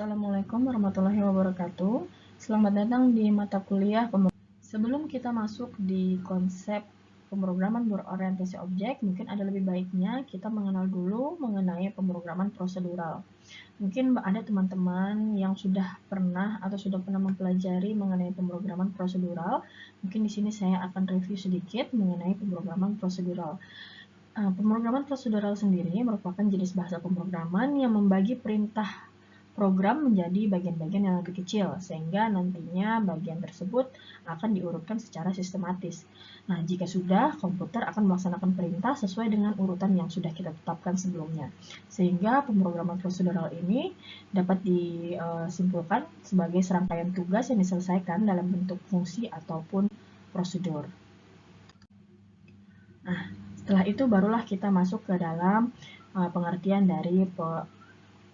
Assalamualaikum warahmatullahi wabarakatuh. Selamat datang di mata kuliah Sebelum kita masuk di konsep pemrograman berorientasi objek, mungkin ada lebih baiknya kita mengenal dulu mengenai pemrograman prosedural. Mungkin ada teman-teman yang sudah pernah mempelajari mengenai pemrograman prosedural. Mungkin di sini saya akan review sedikit mengenai pemrograman prosedural. Pemrograman prosedural sendiri merupakan jenis bahasa pemrograman yang membagi perintah program menjadi bagian-bagian yang lebih kecil, sehingga nantinya bagian tersebut akan diurutkan secara sistematis. Nah, jika sudah, komputer akan melaksanakan perintah sesuai dengan urutan yang sudah kita tetapkan sebelumnya. Sehingga pemrograman prosedural ini dapat disimpulkan sebagai serangkaian tugas yang diselesaikan dalam bentuk fungsi ataupun prosedur. Nah, setelah itu barulah kita masuk ke dalam pengertian dari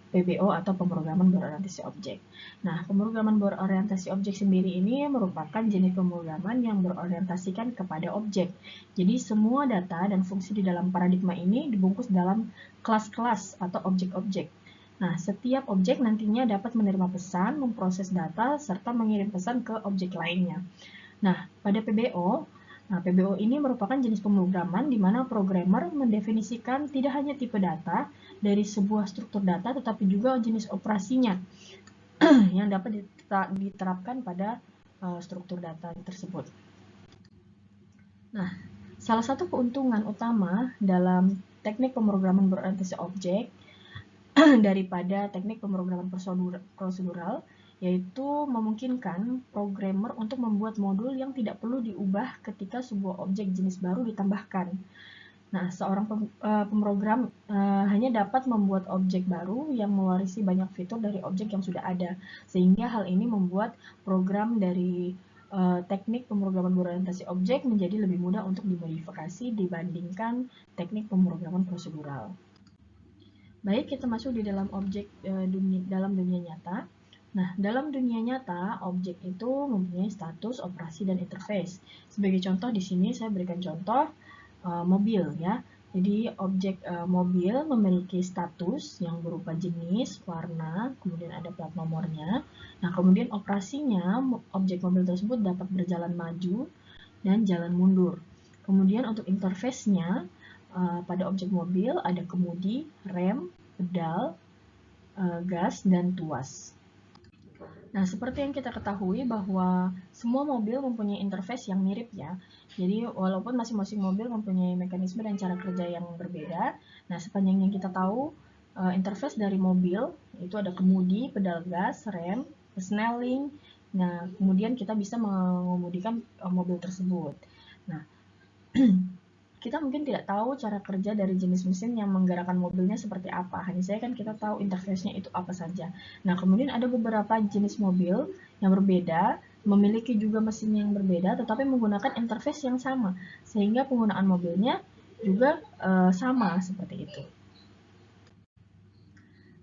PBO atau pemrograman berorientasi objek. Nah, pemrograman berorientasi objek sendiri ini merupakan jenis pemrograman yang berorientasikan kepada objek. Jadi, semua data dan fungsi di dalam paradigma ini dibungkus dalam kelas-kelas atau objek-objek. Nah, setiap objek nantinya dapat menerima pesan, memproses data, serta mengirim pesan ke objek lainnya. Nah, pada PBO, PBO ini merupakan jenis pemrograman di mana programmer mendefinisikan tidak hanya tipe data dari sebuah struktur data, tetapi juga jenis operasinya yang dapat diterapkan pada struktur data tersebut. Nah, salah satu keuntungan utama dalam teknik pemrograman berorientasi objek daripada teknik pemrograman prosedural yaitu memungkinkan programmer untuk membuat modul yang tidak perlu diubah ketika sebuah objek jenis baru ditambahkan. Nah, seorang pemrogram hanya dapat membuat objek baru yang mewarisi banyak fitur dari objek yang sudah ada, sehingga hal ini membuat program dari teknik pemrograman berorientasi objek menjadi lebih mudah untuk dimodifikasi dibandingkan teknik pemrograman prosedural. Baik, kita masuk di dalam dalam dunia nyata. Nah, dalam dunia nyata, objek itu mempunyai status, operasi, dan interface. Sebagai contoh di sini saya berikan contoh mobil ya. Jadi objek mobil memiliki status yang berupa jenis, warna, kemudian ada plat nomornya. Nah, kemudian operasinya objek mobil tersebut dapat berjalan maju dan jalan mundur. Kemudian untuk interface-nya pada objek mobil ada kemudi, rem, pedal, gas, dan tuas. Nah, seperti yang kita ketahui bahwa semua mobil mempunyai interface yang mirip ya. Jadi, walaupun masing-masing mobil mempunyai mekanisme dan cara kerja yang berbeda, nah sepanjang yang kita tahu, interface dari mobil itu ada kemudi, pedal gas, rem, snelling. Nah, kemudian kita bisa mengemudikan mobil tersebut. Nah, kita mungkin tidak tahu cara kerja dari jenis mesin yang menggerakkan mobilnya seperti apa. Hanya saja kan kita tahu interface-nya itu apa saja. Nah, kemudian ada beberapa jenis mobil yang berbeda, memiliki juga mesin yang berbeda, tetapi menggunakan interface yang sama. Sehingga penggunaan mobilnya juga sama seperti itu.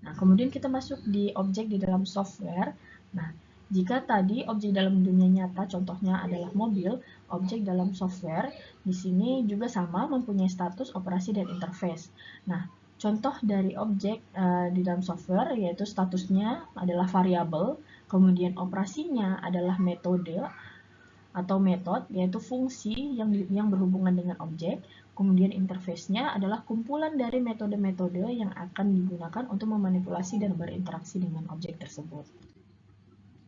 Nah, kemudian kita masuk di objek di dalam software. Nah, jika tadi objek dalam dunia nyata contohnya adalah mobil, objek dalam software di sini juga sama mempunyai status, operasi, dan interface. Nah, contoh dari objek di dalam software yaitu statusnya adalah variabel, kemudian operasinya adalah metode atau metode yaitu fungsi yang berhubungan dengan objek. Kemudian interface-nya adalah kumpulan dari metode-metode yang akan digunakan untuk memanipulasi dan berinteraksi dengan objek tersebut.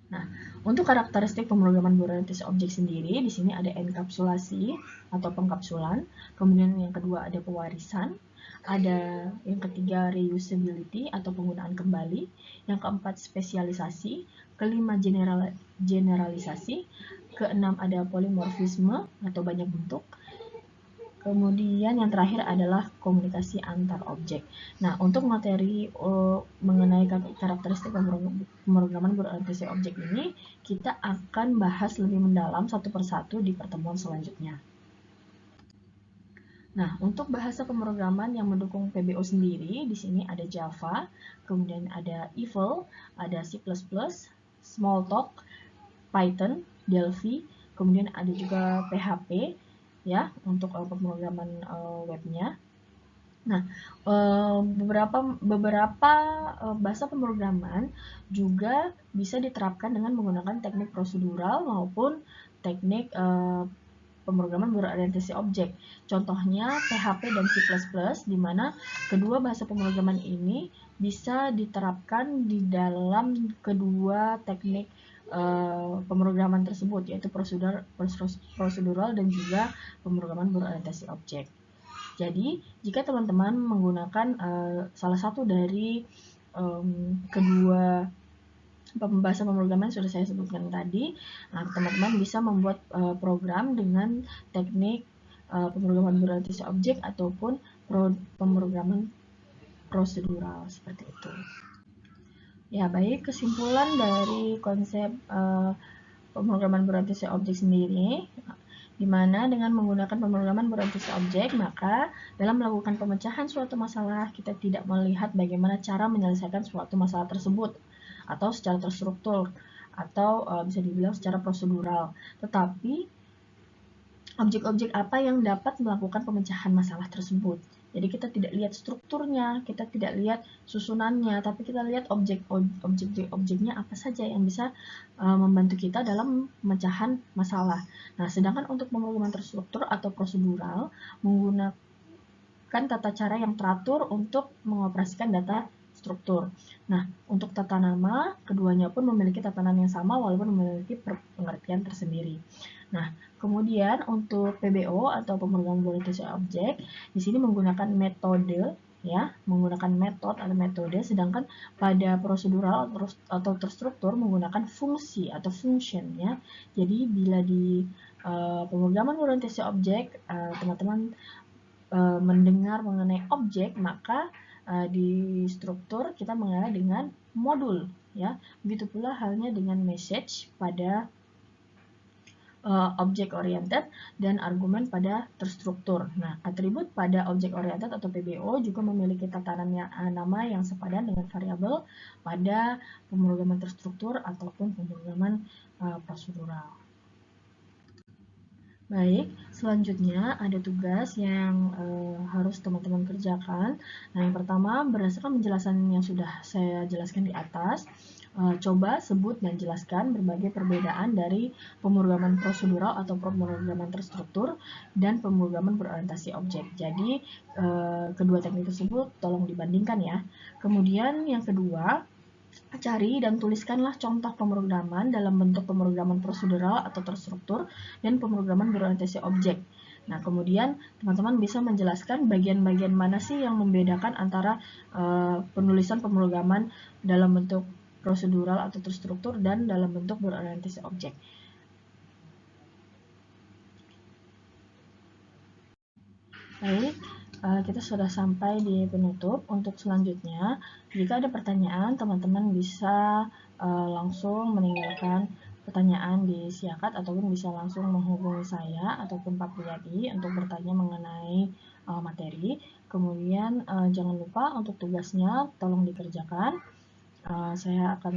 Nah, untuk karakteristik pemrograman berorientasi objek sendiri, di sini ada enkapsulasi atau pengkapsulan, kemudian yang kedua ada pewarisan, ada yang ketiga reusability atau penggunaan kembali, yang keempat spesialisasi, kelima generalisasi, keenam ada polimorfisme atau banyak bentuk, kemudian yang terakhir adalah komunikasi antar objek. Nah, untuk materi mengenai karakteristik pemrograman berorientasi objek ini, kita akan bahas lebih mendalam satu persatu di pertemuan selanjutnya. Nah, untuk bahasa pemrograman yang mendukung PBO sendiri, di sini ada Java, kemudian ada Eiffel, ada C++, Smalltalk, Python, Delphi, kemudian ada juga PHP, ya untuk pemrograman webnya. Nah, beberapa bahasa pemrograman juga bisa diterapkan dengan menggunakan teknik prosedural maupun teknik pemrograman berorientasi objek. Contohnya PHP dan C++, di mana kedua bahasa pemrograman ini bisa diterapkan di dalam kedua teknik pemrograman tersebut, yaitu prosedural dan juga pemrograman berorientasi objek. Jadi, jika teman-teman menggunakan salah satu dari kedua bahasa pemrograman yang sudah saya sebutkan tadi, teman-teman bisa membuat program dengan teknik pemrograman berorientasi objek ataupun pemrograman prosedural seperti itu. Ya, baik, kesimpulan dari konsep pemrograman berorientasi objek sendiri, di mana dengan menggunakan pemrograman berorientasi objek, maka dalam melakukan pemecahan suatu masalah, kita tidak melihat bagaimana cara menyelesaikan suatu masalah tersebut, atau secara terstruktur, atau bisa dibilang secara prosedural. Tetapi, objek-objek apa yang dapat melakukan pemecahan masalah tersebut. Jadi kita tidak lihat strukturnya, kita tidak lihat susunannya, tapi kita lihat objeknya apa saja yang bisa membantu kita dalam pemecahan masalah. Nah, sedangkan untuk pemrograman terstruktur atau prosedural menggunakan tata cara yang teratur untuk mengoperasikan data struktur. Nah, untuk tata nama, keduanya pun memiliki tatanan yang sama walaupun memiliki pengertian tersendiri. Nah, kemudian untuk PBO atau pemrograman berorientasi objek, di sini menggunakan metode, ya, menggunakan metode, sedangkan pada prosedural atau terstruktur menggunakan fungsi atau function, ya. Jadi bila di pemrograman berorientasi objek, teman-teman mendengar mengenai objek, maka di struktur kita mengenal dengan modul, ya. Begitu pula halnya dengan message pada object oriented dan argumen pada terstruktur. Nah, atribut pada object oriented atau PBO juga memiliki tatanan nama yang sepadan dengan variabel pada pemrograman terstruktur ataupun pemrograman prosedural. Baik, selanjutnya ada tugas yang harus teman-teman kerjakan. Nah, yang pertama, berdasarkan penjelasan yang sudah saya jelaskan di atas, coba sebut dan jelaskan berbagai perbedaan dari pemrograman prosedural atau pemrograman terstruktur dan pemrograman berorientasi objek. Jadi, kedua teknik tersebut tolong dibandingkan ya. Kemudian yang kedua, cari dan tuliskanlah contoh pemrograman dalam bentuk pemrograman prosedural atau terstruktur dan pemrograman berorientasi objek. Nah, kemudian teman-teman bisa menjelaskan bagian-bagian mana sih yang membedakan antara penulisan pemrograman dalam bentuk prosedural atau terstruktur dan dalam bentuk berorientasi objek. Baik, kita sudah sampai di penutup. Untuk selanjutnya, jika ada pertanyaan, teman-teman bisa langsung meninggalkan pertanyaan di Siakat ataupun bisa langsung menghubungi saya ataupun Pak Priyadi untuk bertanya mengenai materi. Kemudian jangan lupa untuk tugasnya tolong dikerjakan. Saya akan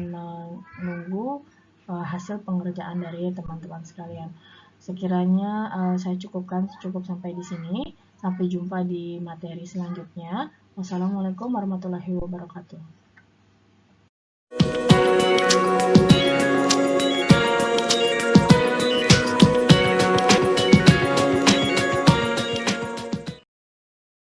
menunggu hasil pengerjaan dari teman-teman sekalian. Sekiranya saya cukup sampai di sini. Sampai jumpa di materi selanjutnya. Wassalamualaikum warahmatullahi wabarakatuh.